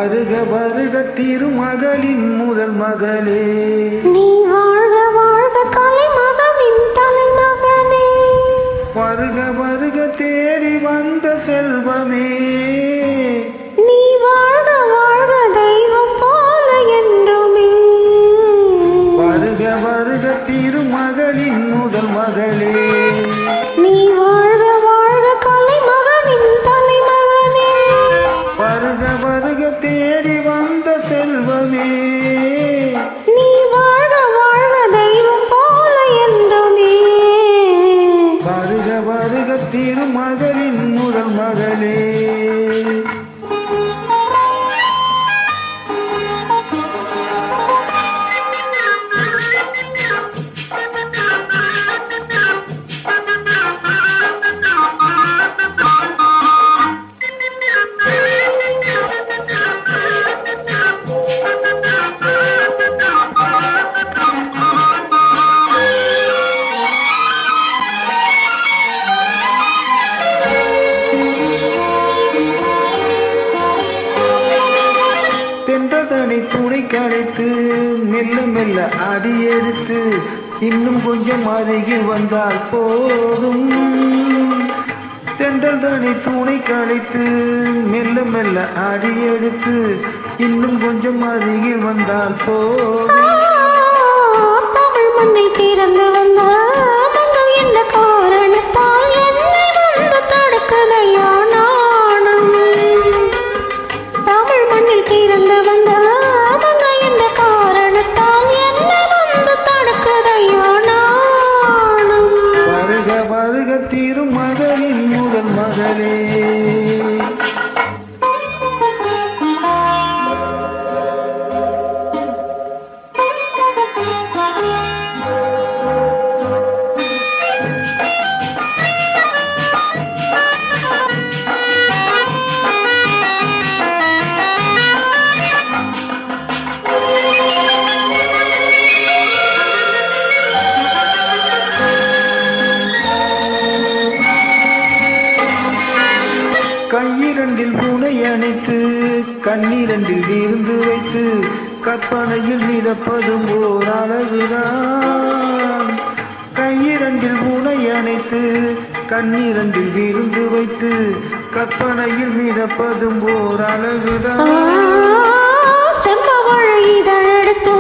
வருக வருக திருமகளின் முதல் மகளே, நீ வாழ்க வாழ்க கலைமகனின் தலைமகனே. வருக வருக தேடி வந்த செல்வமே, நீ வாழ்க வாழ்க தெய்வம் போல என்றுமே. வருக வருக திருமகளின் முதல் மகளே, நீ வாழ்க வாழ்க கலைமகனின் தலைமகனே. வருக வருக தேடி வந்த செல்வமே, நீ வாழ்க வாழ்க தெய்வம் போல என்றுமே. வருக வருக திருமகளின் முதல் மகளே. தென்றதனை துணை கலைத்து மெல்ல மெல்ல அடியெடுத்து இன்னும் கொஞ்சம் அருகில் வந்தால் போதும். தென்றதனை துணை கலைத்து மெல்ல மெல்ல அடியெடுத்து இன்னும் கொஞ்சம் அருகில் வந்தால் போதும். தமிழ் மண்ணில் பிறந்து வந்த மங்கள் என்ன காரணத்தால் என்னை வந்து தடுக்குதையா நாணம். தமிழ் மண்ணில் பிறந்து வந்த மங்கள் என்ன காரணத்தால் என்னை வந்து தடுக்குதையா நாணம். வருக வருக திருமகளின் முதல் மகளே, கையிரண்டில் பூனை அணைத்து கண்ணீரண்டில் இருந்து வைத்து கற்பனையில் மிதப்பதும் ஓர் அழகுதான். கையிரண்டில் பூனை அணைத்து கண்ணீரண்டில் இருந்து வைத்து கற்பனையில் மிதப்பதும் ஓர் அழகுதான். செம்பவழ இதழெடுத்து